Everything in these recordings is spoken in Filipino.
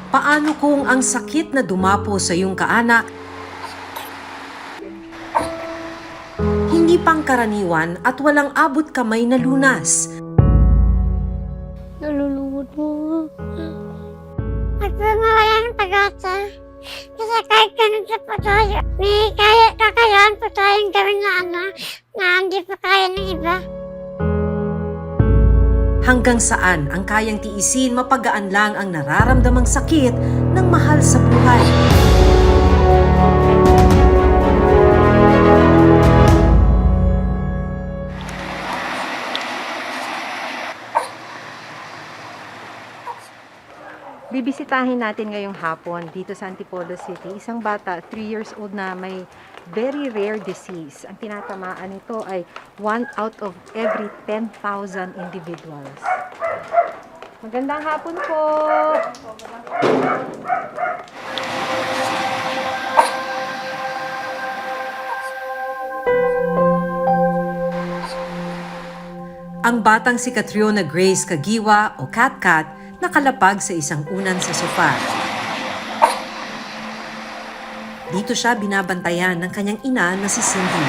Paano kung ang sakit na dumapo sa iyong kaanak hindi pangkaraniwan at walang abot kamay na lunas? Nalulungkot mo. At pangalayan pag-asa. Kasi kahit ganun sa po tayo, may kakayaan po tayong gawin na hindi pa kaya ng iba. Hanggang saan ang kayang tiisin mapagaan lang ang nararamdamang sakit ng mahal sa buhay? Bibisitahin natin ngayong hapon dito sa Antipolo City, isang bata, 3 years old na may very rare disease. Ang tinatamaan nito ay 1 out of every 10,000 individuals. Magandang hapon po! Ang batang si Catriona Grace Kagiwa o Kat nakalapag sa isang unan sa sofa. Dito siya binabantayan ng kanyang ina na si Cindy.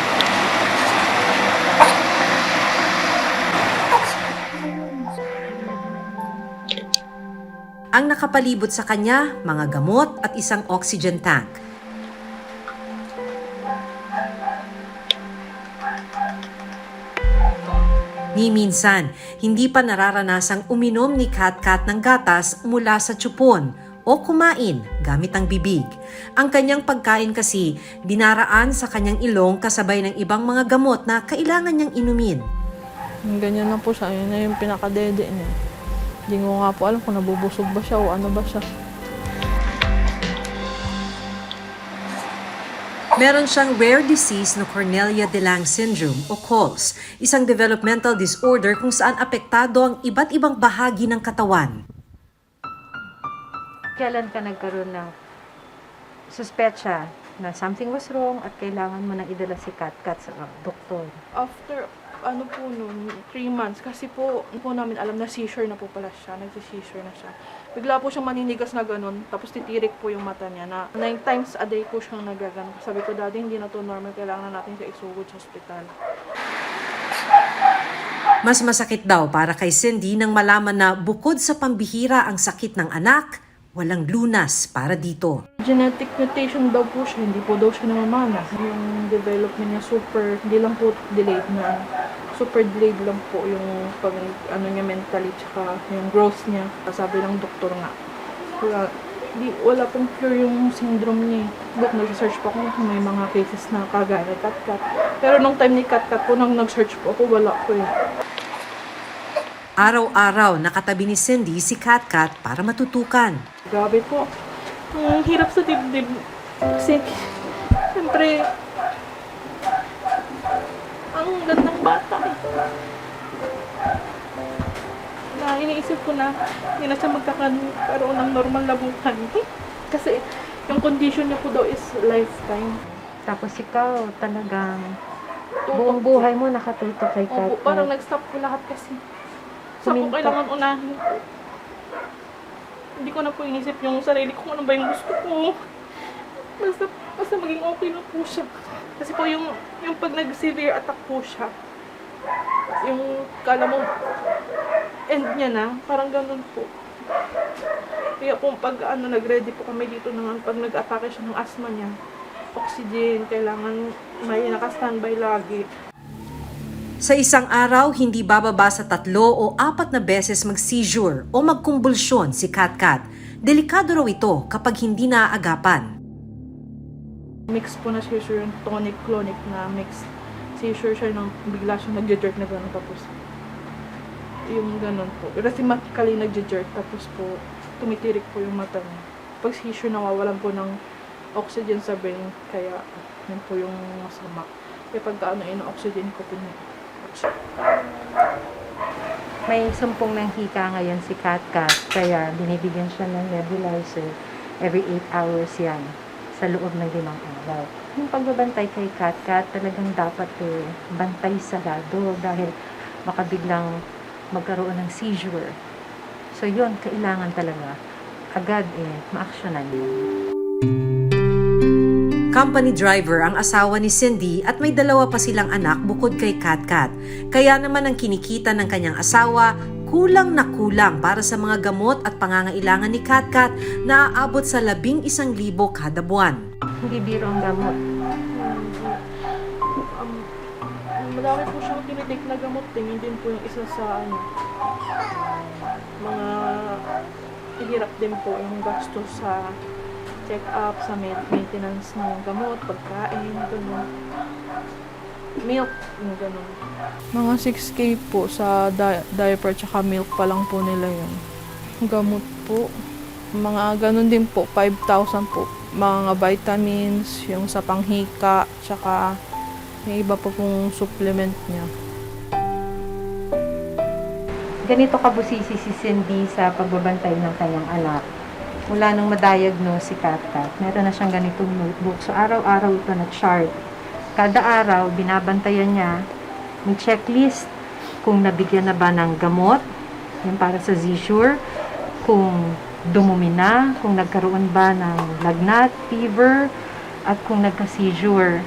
Ang nakapalibot sa kanya, mga gamot at isang oxygen tank. Ni minsan, hindi pa nararanasang uminom ni Kat ng gatas mula sa tsupon o kumain gamit ang bibig. Ang kanyang pagkain kasi dinaraan sa kanyang ilong kasabay ng ibang mga gamot na kailangan niyang inumin. Ganyan na po siya, yun na yung pinakadede niya. Hindi ko nga po alam kung nabubusog ba siya o ano ba siya. Meron siyang rare disease na Cornelia de Lange syndrome o COLS, isang developmental disorder kung saan apektado ang iba't ibang bahagi ng katawan. Kailan ka nagkaroon ng suspecha na something was wrong at kailangan mo nang idala si Kat sa doktor? After, ano po nun, 3 months, kasi po namin alam na seizure na po pala siya, nagsi-seizure na siya. Bigla po siyang maninigas na ganun, tapos titirik po yung mata niya na 9 times a day po siyang nagagano. Sabi ko, Daddy, hindi na to normal, kailangan natin siya isugod sa ospital. Mas masakit daw para kay Cindy nang malaman na bukod sa pambihira ang sakit ng anak, walang lunas para dito. Genetic mutation daw po siya, hindi po daw siya namamana. Yung development niya hindi lang po delayed na, super delayed lang po yung niya mentally, tsaka yung growth niya. Sabi ng doktor nga, wala pong cure yung syndrome niya. But nag-search po ako kung may mga cases na kagaya ni Kat. Pero nung time ni Kat po, nang nag-search po ako, wala po eh. Araw-araw nakatabi ni Cindy si Kat para matutukan. Grabe po. Ang hirap sa dibdib. Kasi, siyempre, ang gandang bata eh. Na iniisip ko na hindi na siya magkakaroon ng normal na buhay. Kasi, yung condition niya po daw is lifetime. Tapos ikaw talagang buong buhay mo nakatutok kay Kat. Opo, parang nag-stop ko lahat kasi. Sa ko kailangan unahin ko. Hindi ko na po inisip yung sarili ko, ano ba yung gusto ko. Basta maging okay na po siya. Kasi po yung pag nag-severe attack po siya, yung kala mo end niya na, parang ganun po. Kaya po pag nag-ready po kami dito naman, pag nag-atake siya ng asthma niya, oxygen, kailangan may naka-standby lagi. Sa isang araw, hindi bababa sa 3 o 4 na beses mag-seizure o magkumbulsyon si Kat. Delikado raw ito kapag hindi naaagapan. Mix po na seizure yung tonic-clonic na mix. Seizure siya nang bigla siya nag-jerk na gano'n tapos yung gano'n po. Rhythmically nag-jerk tapos po tumitirik po yung mata niya. Pag seizure nawawalan po ng oxygen sa brain kaya yun po yung masama. Kaya pagka oxygen ko po niya. May sumpong ng hika ngayon si Kat, kaya binibigyan siya ng nebulizer every 8 hours yan sa loob ng 5 araw. Yung pagbabantay kay Kat, talagang dapat bantay sarado dahil baka biglang magkaroon ng seizure. So yun, kailangan talaga agad ma-actionan yun. Company driver ang asawa ni Cindy at may 2 pa silang anak bukod kay Katkat. Kaya naman ang kinikita ng kanyang asawa, kulang na kulang para sa mga gamot at pangangailangan ni Katkat na aabot sa 11,000 kada buwan. Hindi biro ang gamot. Madami po siyang tinitik na gamot. Tingin din po yung isa sa mga hirap din po yung gastos sa check-up, sa maintenance ng gamot, pagkain, gano'n. Milk, yung gano'n. Mga 6K po sa diaper tsaka milk pa lang po nila yun. Gamot po. Mga gano'n din po, 5,000 po. Mga vitamins, yung sa panghika, tsaka may iba pa pong supplement niya. Ganito kabusisi si Cindy sa pagbabantay ng kanyang anak. Mula nung ma-diagnose si Katkat, meron na siyang ganitong notebook. So, araw-araw ito na chart. Kada araw, binabantayan niya, may checklist kung nabigyan na ba ng gamot, yung para sa seizure, kung dumumi na, kung nagkaroon ba ng lagnat, fever, at kung nagka-seizure.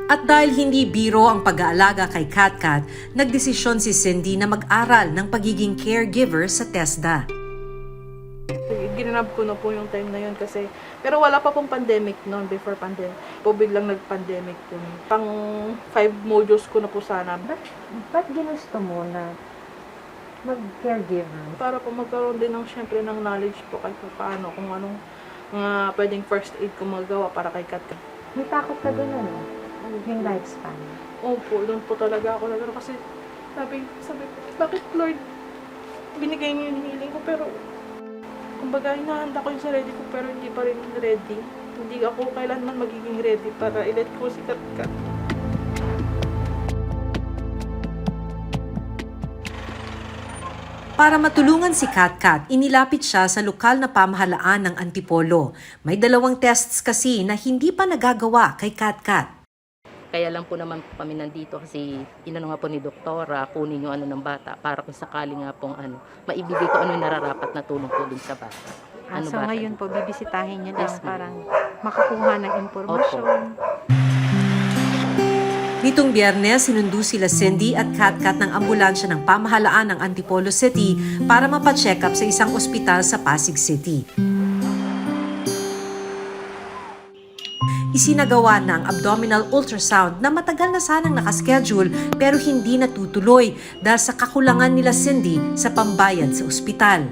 At dahil hindi biro ang pag-aalaga kay Katkat, nagdesisyon si Cindy na mag-aral ng pagiging caregiver sa TESDA. Ginanap ko na po yung time na yun kasi, pero wala pa pong pandemic noon, before pandemic. Po biglang nag-pandemic yun. Pang 5 modules ko na po sana. Ba't ginusto mo na mag-caregiver? Para po magkaroon din ng, syempre, ng knowledge po kahit paano, kung anong pwedeng first aid ko magawa para kay Katkat. May takot ka doon, ano? Yung lifespan. Opo, doon po talaga ako nagano kasi sabi ko, bakit Lord, binigay niyo yung hinihiling ko pero kumbaga hinahanda ko yung sarili ko pero hindi pa rin ready. Hindi ako kailanman magiging ready para i-let ko si Katkat. Para matulungan si Katkat, inilapit siya sa lokal na pamahalaan ng Antipolo. May 2 tests kasi na hindi pa nagagawa kay Katkat. Kaya lang po naman po kami nandito kasi inano nga po ni doktora, kunin yung ano ng bata para kung sakali nga pong maibigay ko ano yung nararapat na tulong po dun sa bata. So bata? ngayon po, bibisitahin niyo Yes, lang parang makakuha ng impormasyon. Nitong Biyernes, sinundo sila Cindy at Katkat ng ambulansya ng pamahalaan ng Antipolo City para mapacheck up sa isang ospital sa Pasig City. Isinagawa na ang abdominal ultrasound na matagal na sanang nakaschedule pero hindi natutuloy dahil sa kakulangan nila Cindy sa pambayad sa ospital.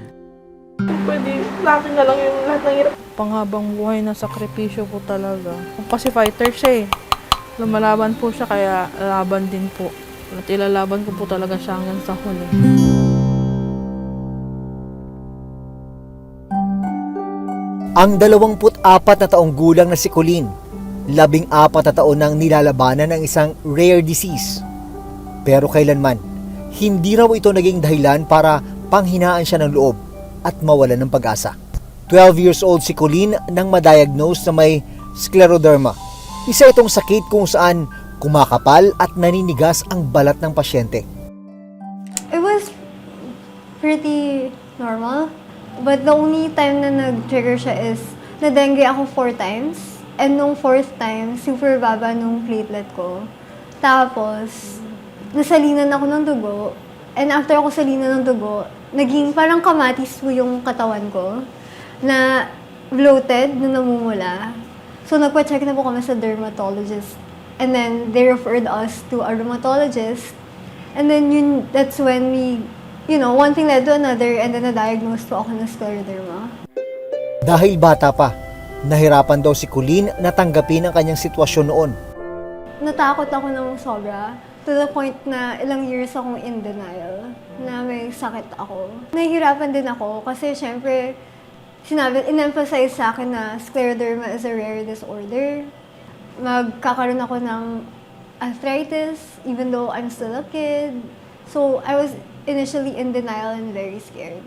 Pwede, laki na lang yung lahat ng hirap. Panghabang buhay na sakripisyo po talaga. Kasi fighter siya eh. Lumalaban po siya kaya laban din po. At ilalaban ko po talaga siya hanggang sa huli. Ang 24 na taong gulang na si Colleen, 14 na taon nang nilalabanan ng isang rare disease. Pero kailanman, hindi raw ito naging dahilan para panghinaan siya ng loob at mawalan ng pag-asa. 12 years old si Colleen nang ma-diagnose na may scleroderma. Isa itong sakit kung saan kumakapal at naninigas ang balat ng pasyente. It was pretty normal. But the only time na nag-trigger siya is na-dengue ako 4 times. And nung 4th time, super baba nung platelet ko. Tapos, nasalinan ako ng dugo. And after ako salinan ng dugo, naging parang kamatis po yung katawan ko. Na bloated, na namumula. So, nagpa-check na po kami sa dermatologist. And then, they referred us to a rheumatologist. And then, that's when we, one thing led to another. And then, na-diagnose po ako ng scleroderma. Dahil bata pa, nahirapan daw si Colleen na tanggapin ang kanyang sitwasyon noon. Natakot ako ng sobra. To the point na ilang years akong in denial na may sakit ako. Nahihirapan din ako kasi syempre, in-emphasize sa akin na scleroderma is a rare disorder. Magkakaroon ako ng arthritis even though I'm still a kid. So I was initially in denial and very scared.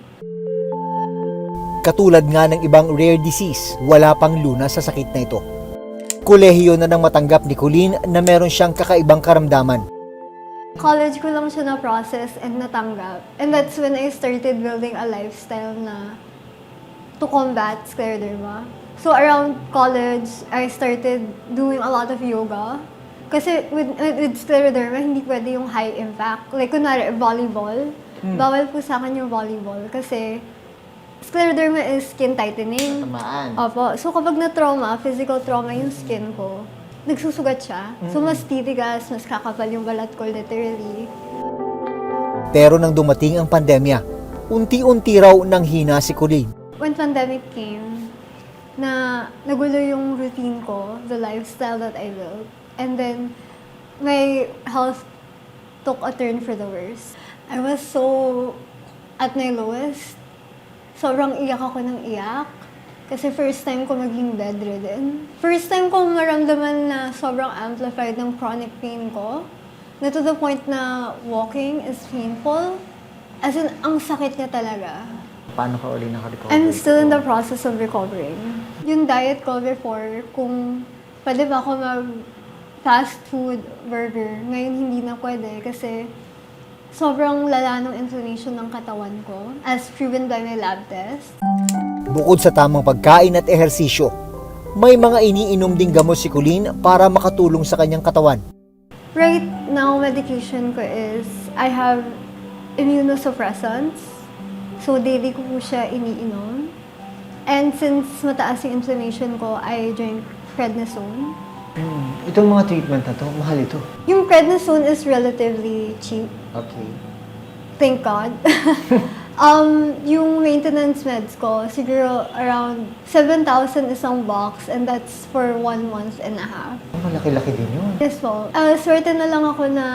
Katulad nga ng ibang rare disease, wala pang lunas sa sakit na ito. Kolehiyo na nang matanggap ni Colleen na meron siyang kakaibang karamdaman. College ko lang siya na-process and natanggap. And that's when I started building a lifestyle na to combat scleroderma. So around college, I started doing a lot of yoga. Kasi with scleroderma, hindi pwede yung high impact. Like, kunwari, volleyball. Bawal po sa akin yung volleyball kasi scleroderma is skin tightening. Tamaan. Opo. So, kapag na-trauma, physical trauma yung skin ko, nagsusugat siya. So, mas titigas, mas kakapal yung balat ko, literally. Pero nang dumating ang pandemya, unti-unti raw nang hina si Colleen. When pandemic came, na nagulo yung routine ko, the lifestyle that I built. And then, my health took a turn for the worse. I was so at my lowest. Sobrang iyak ako ng iyak. Kasi first time ko maging bedridden. First time ko maramdaman na sobrang amplified ng chronic pain ko. Na to the point na walking is painful. As in, ang sakit niya talaga. Paano ka uli naka-recover? I'm still in the process of recovering. Yung diet ko before, kung pwede ba ako mag-fast food burger, ngayon hindi na pwede kasi sobrang lala ng inflammation ng katawan ko as proven by my lab test. Bukod sa tamang pagkain at ehersisyo, may mga iniinom ding gamot si Colleen para makatulong sa kanyang katawan. Right now, medication ko is, I have immunosuppressants. So, daily ko po siya iniinom. And since mataas yung inflammation ko, I drink prednisone. Itong mga treatment na to, mahal ito. Yung prednisone is relatively cheap. Okay. Thank God. Yung maintenance meds ko, siguro around 7,000 isang box and that's for 1 month and a half. Malaki-laki din yun. Yes po. Swerte na lang ako na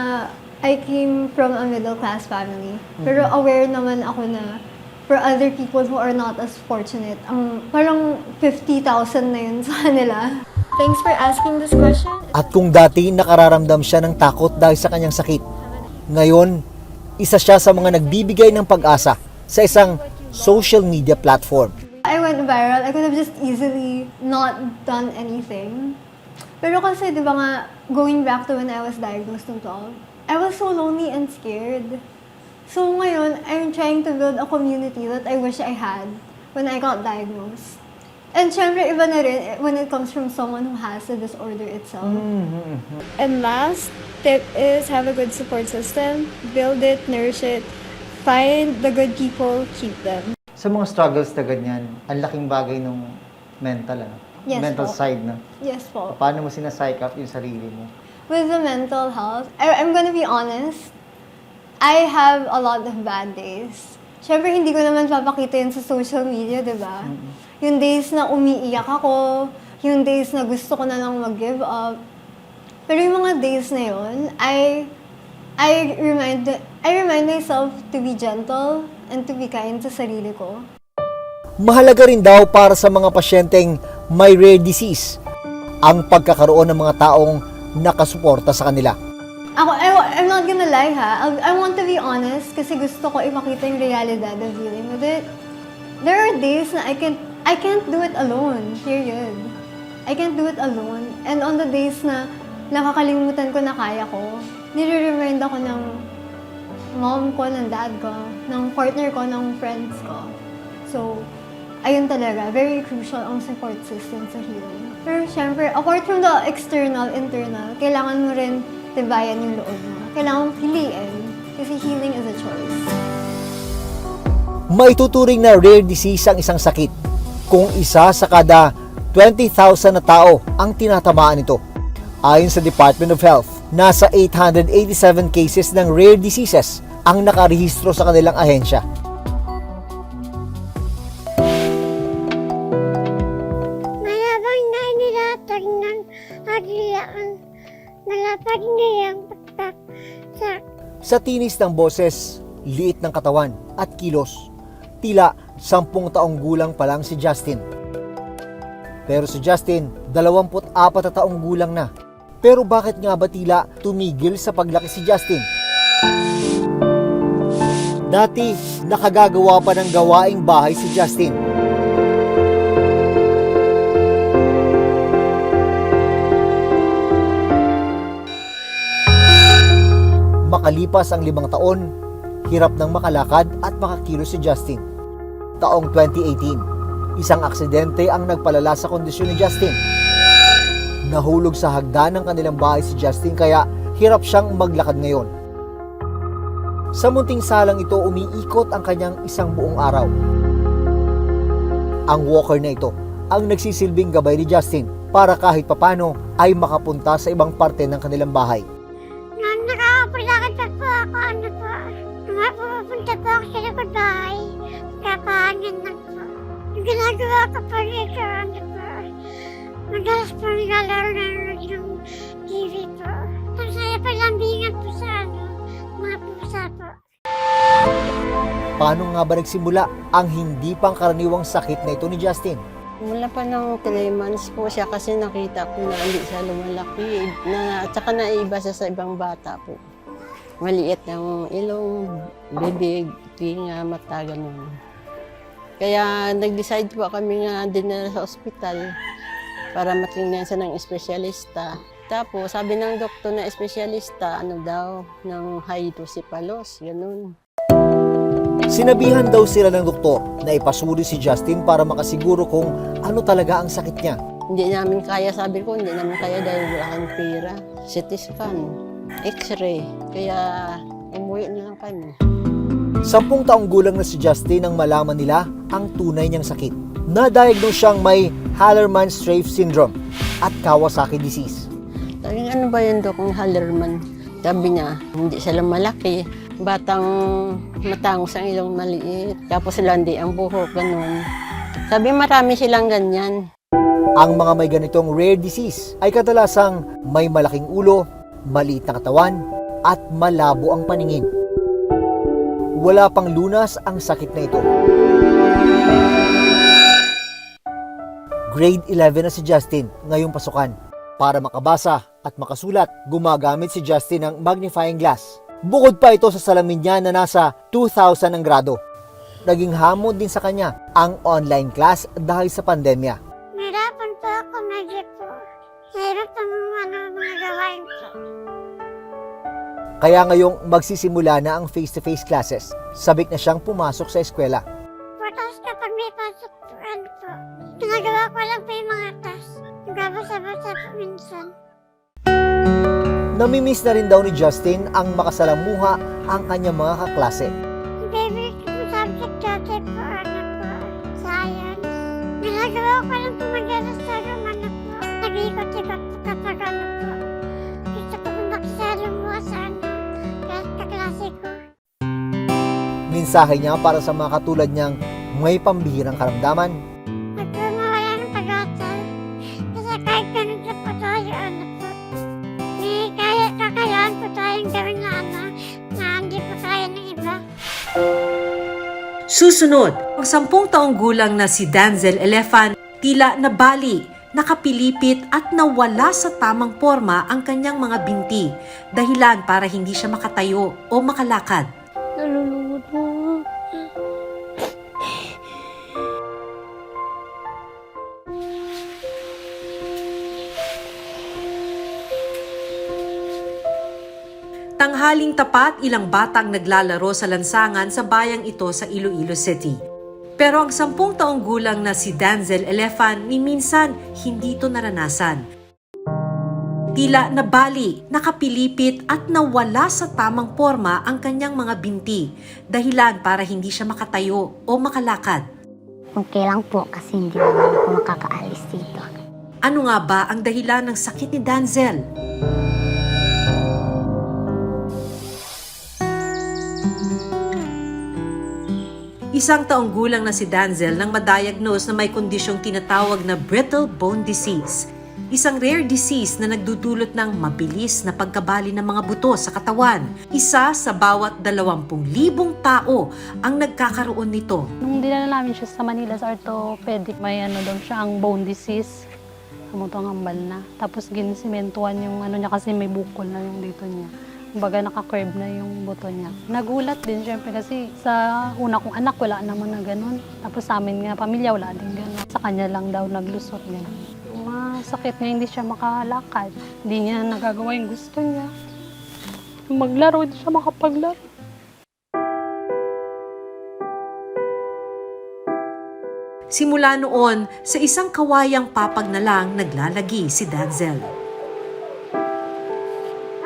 I came from a middle-class family. Pero aware naman ako na for other people who are not as fortunate, parang 50,000 na yun sa kanila. Thanks for asking this question. At kung dati nakararamdam siya ng takot dahil sa kanyang sakit, ngayon, isa siya sa mga nagbibigay ng pag-asa sa isang social media platform. I went viral. I could have just easily not done anything. Pero kasi, di ba nga, going back to when I was diagnosed ng 12, I was so lonely and scared. So ngayon, I'm trying to build a community that I wish I had when I got diagnosed. And syempre, iba na rin when it comes from someone who has the disorder itself. And last tip is have a good support system. Build it, nourish it. Find the good people, keep them. Sa mga struggles na ganyan, ang laking bagay ng mental, Yes mental po. side na. Yes po. Paano mo sinapsych up yung sarili mo? With the mental health, I'm gonna be honest, I have a lot of bad days. Siyempre, hindi ko naman papakita yun sa social media, di ba? Yung days na umiiyak ako, yung days na gusto ko na lang mag-give up. Pero yung mga days na yun, I remind myself to be gentle and to be kind sa sarili ko. Mahalaga rin daw para sa mga pasyenteng may rare disease ang pagkakaroon ng mga taong nakasuporta sa kanila. I'm not gonna lie ha. I want to be honest kasi gusto ko ipakita yung realidad of dealing with it. There are days na I can't do it alone, period. I can't do it alone. And on the days na nakakalimutan ko na kaya ko, nire-remind ako ng mom ko, ng dad ko, ng partner ko, ng friends ko. So, ayun talaga, very crucial ang support system sa healing. Pero syempre, apart from the external, internal, kailangan mo rin tibayan yung loob mo. Kailangan mong piliin kasi healing is a choice. Maituturing na rare disease ang isang sakit kung isa sa kada 20,000 na tao ang tinatamaan nito. Ayon sa Department of Health, nasa 887 cases ng rare diseases ang nakarehistro sa kanilang ahensya. Mayabang na inilatag ng agilaan. Malapag niyang pagkaksak. Sa tinis ng boses, liit ng katawan at kilos, tila 10 taong gulang pa lang si Justin. Pero si Justin, 24 na taong gulang na. Pero bakit nga ba tila tumigil sa paglaki si Justin? Dati, nakagagawa pa ng gawaing bahay si Justin. Makalipas ang 5 taon, hirap nang makalakad at makakilos si Justin. Taong 2018, Isang aksidente ang nagpalala sa kondisyon ni Justin. Nahulog sa hagdan ng kanilang bahay si Justin kaya hirap siyang maglakad ngayon. Sa munting salang ito, umiikot ang kanyang isang buong araw. Ang walker na ito ang nagsisilbing gabay ni Justin para kahit papano ay makapunta sa ibang parte ng kanilang bahay. Nung nakakapalakad pa po ako, pupunta po ako sa likod bahay. Kakaanin lang po. Yung ginagawa ko po dito, madalas po nilalaro ng TV po. Ang saya pa lambingan po sa mga pusa po. Paano nga ba nagsimula ang hindi pangkaraniwang sakit na ito ni Justin? Mula pa ng 3 months po siya kasi nakita ko na hindi siya lumalaki. At saka naiba siya sa ibang bata po. Maliit ang ilong, bibig, tinga, mata, ganun. Kaya nag-decide po kami nga dinala sa ospital para matingnan siya ng espesyalista. Tapos sabi ng doktor na espesyalista, ng hydrocephalus, ganun. Sinabihan daw sila ng doktor na ipasuri si Justin para makasiguro kung ano talaga ang sakit niya. Hindi namin kaya, sabi ko, hindi namin kaya dahil wala kang pera. CT scan, x-ray, kaya umuwi na lang kami. 10 taong gulang na si Justin nang malaman nila ang tunay niyang sakit. Na-diagnose siyang may Hallermann-Streiff syndrome at Kawasaki disease. Sabi nga, ano ba yun, Dok, ang Hallermann? Sabi niya, hindi sila malaki. Batang matangos ang ilong maliit. Tapos landi ang buhok, ganun. Sabi, marami silang ganyan. Ang mga may ganitong rare disease ay kadalasang may malaking ulo, maliit na katawan, at malabo ang paningin. Wala pang lunas ang sakit na ito. Grade 11 na si Justin ngayong pasukan. Para makabasa at makasulat, gumagamit si Justin ng magnifying glass. Bukod pa ito sa salamin niya na nasa 2,000 ang grado. Naging hamon din sa kanya ang online class dahil sa pandemya. Nahirapan po ako medyo po. Hirap ang mga gawain po. Kaya ngayong magsisimula na ang face-to-face classes, sabik na siyang pumasok sa eskwela. Tapos kapag may pasok po, ginagawa ko lang po yung mga task. Nagbabasa-basa po minsan. Namimiss na rin daw ni Justin ang makasalamuha ang kanyang mga kaklase. Yung favorite ko subject dati po, science. Ginagawa ko lang po mag-alas-alam, po. Nag-iikot-ikot po kapag po. Gusto ko po makisalamuha sa kaklase ko. Mensahe niya para sa mga katulad niyang may pambihirang karamdaman. At mawala ng pag-asa. Kasi kahit ganun sa po tayo, po. May kakayaan po tayong gawin na hindi po kaya ng iba. Susunod, ang 10 taong gulang na si Danzel Elefan, tila nabali, nakapilipit at nawala sa tamang forma ang kanyang mga binti, dahilan para hindi siya makatayo o makalakad. Nalulungkot mo. Tanghaling tapat, ilang bata ang naglalaro sa lansangan sa bayang ito sa Iloilo City. Pero ang 10 taong gulang na si Danzel Elefan ni minsan hindi ito naranasan. Tila nabali, nakapilipit at nawala sa tamang forma ang kanyang mga binti, dahilan para hindi siya makatayo o makalakad. Okay lang po kasi hindi naman ako makakaalis dito. Ano nga ba ang dahilan ng sakit ni Danzel? Isang taong gulang na si Danzel nang madiagnose na may kondisyong tinatawag na brittle bone disease. Isang rare disease na nagdudulot ng mabilis na pagkabali ng mga buto sa katawan. Isa sa bawat 20,000 tao ang nagkakaroon nito. Nung dinala namin siya sa Manila sa orthopedic, may doon siya ang bone disease. Kamutong ambal na. Tapos ginsimentuhan yung niya kasi may bukol na yung dito niya. Kumbaga naka-curve na yung buto niya. Nagulat din syempre kasi sa una kong anak wala naman na ganun. Tapos sa amin nga pamilya wala din ganun. Sa kanya lang daw naglusot ganun. Masakit niya, hindi siya makalakad. Hindi niya nagagawa yung gusto niya. Yung maglaro, hindi siya makapaglaro. Simula noon, sa isang kawayang papag na lang naglalagi si Danzel.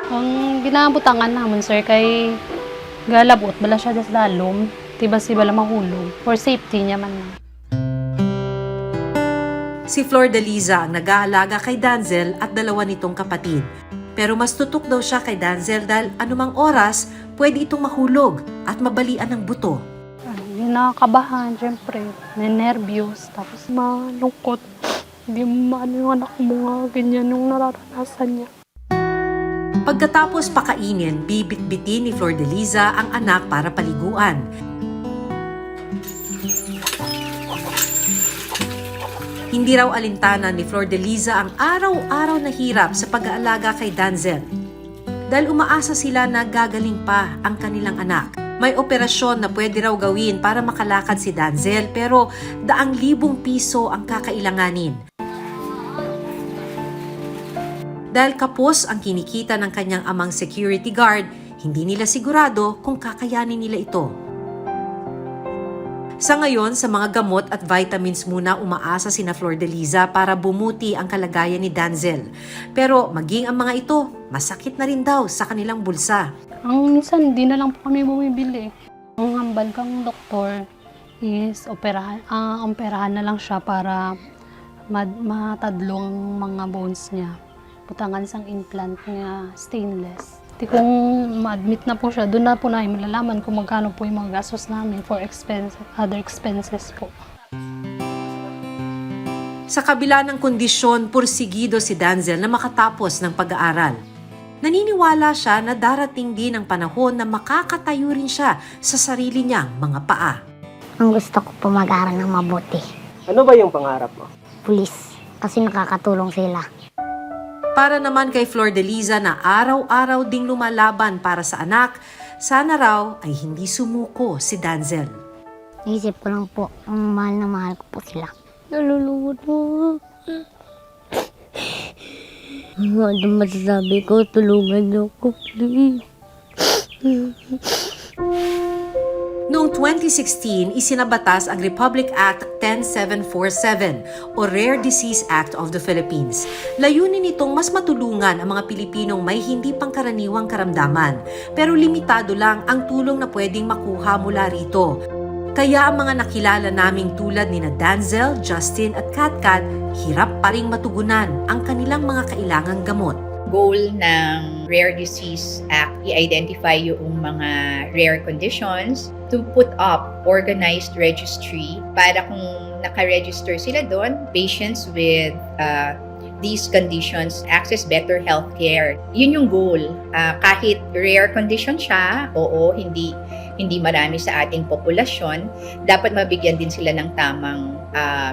Ang ginabutangan naman, sir, kay galabot, bala siya sa dalom. Tiba si bala mahulog. For safety niya man na. Si Flor de Liza ang nag-aalaga kay Danzel at dalawa nitong kapatid. Pero mas tutok daw siya kay Danzel dahil anumang oras, pwede itong mahulog at mabalian ng buto. Yung nakakabahan, syempre. Nervyos, tapos malungkot. Hindi mo maano yung anak mo nga, ganyan yung nararanasan niya. Pagkatapos pakainin, bibit-bitin ni Flor de Liza ang anak para paliguan. Hindi raw alintana ni Flor de Liza ang araw-araw na hirap sa pag-aalaga kay Danzel. Dahil umaasa sila na gagaling pa ang kanilang anak. May operasyon na pwede raw gawin para makalakad si Danzel pero 200,000 piso ang kakailanganin. Dahil kapos ang kinikita ng kanyang amang security guard, hindi nila sigurado kung kakayanin nila ito. Sa ngayon, sa mga gamot at vitamins muna umaasa sina Flor de Liza para bumuti ang kalagayan ni Danzel. Pero maging ang mga ito, masakit na rin daw sa kanilang bulsa. Ang minsan, hindi na lang po kami bumibili. Ang hambal kang doktor is operahan na lang siya para matadlong mga bones niya. Butangan sang implant niya, stainless. Kung ma-admit na po siya, doon na po namin malalaman kung magkano po yung mga gastos namin for other expenses po. Sa kabila ng kondisyon, pursigido si Danzel na makatapos ng pag-aaral. Naniniwala siya na darating din ang panahon na makakatayo rin siya sa sarili niyang mga paa. Ang gusto ko po mag-aaral ng mabuti. Ano ba yung pangarap mo? Pulis. Kasi nakakatulong sila. Para naman kay Flor de Liza na araw-araw ding lumalaban para sa anak, sana raw ay hindi sumuko si Danzel. Naisip ko lang po, ang mahal na mahal ko po sila. Nalulungkot po. Ano masasabi ko, tulungan niyo ko, please. Noong 2016, isinabatas ang Republic Act 10747 o Rare Disease Act of the Philippines. Layunin nitong mas matulungan ang mga Pilipinong may hindi pangkaraniwang karamdaman, pero limitado lang ang tulong na pwedeng makuha mula rito. Kaya ang mga nakilala naming tulad ni Danzel, Justin at Katkat, hirap pa ring matugunan ang kanilang mga kailangang gamot. Goal ng Rare Disease Act, i-identify yung mga rare conditions, to put up organized registry para kung naka-register sila doon, patients with these conditions access better healthcare. Yun yung goal. Kahit rare condition siya, oo, hindi marami sa ating populasyon, dapat mabigyan din sila ng tamang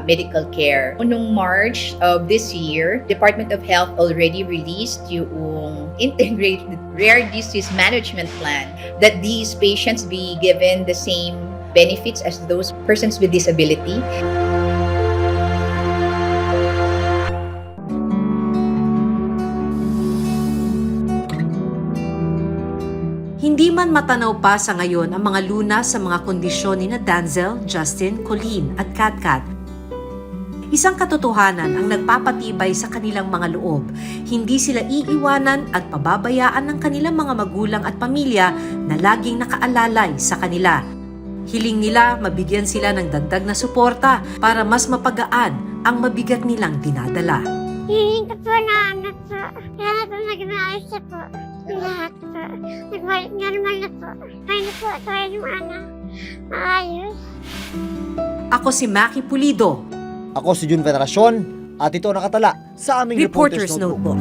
medical care. Noong March of this year, Department of Health already released yung Integrated Rare Disease Management Plan that these patients be given the same benefits as those persons with disability. Hindi man matanaw pa sa ngayon ang mga lunas sa mga kondisyon ni Danzel, Justin, Colleen at Katkat. Isang katotohanan ang nagpapatibay sa kanilang mga loob. Hindi sila iiwanan at pababayaan ng kanilang mga magulang at pamilya na laging nakaalalay sa kanila. Hiling nila mabigyan sila ng dagdag na suporta para mas mapagaan ang mabigat nilang dinadala. Hiling ko po na anak po. Kaya po nag-maayos siya po. Lahat po. Nagbalik nga naman na po. Kaya na po tayo ng anak. Maayos. Ako si Maki Pulido. Ako si Jun Veneracion at ito nakatala sa aming Reporter's Notebook.